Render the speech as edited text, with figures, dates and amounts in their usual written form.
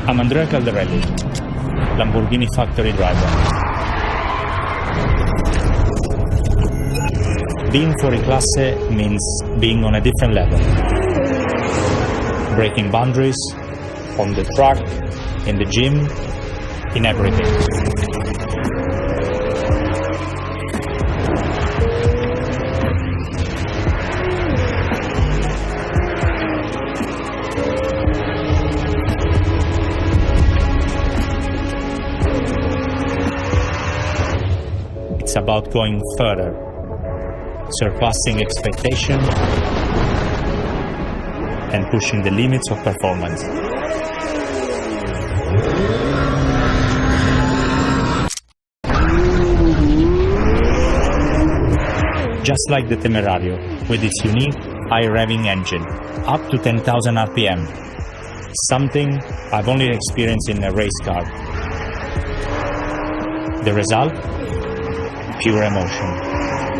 I'm Andrea Caldarelli, Lamborghini factory driver. Being fuori classe means being on a different level. Breaking boundaries, on the track, in the gym, in everything. It's about going further, surpassing expectation and pushing the limits of performance. Just like the Temerario, with its unique high-revving engine, up to 10,000 RPM, something I've only experienced in a race car. The result? Pure emotion.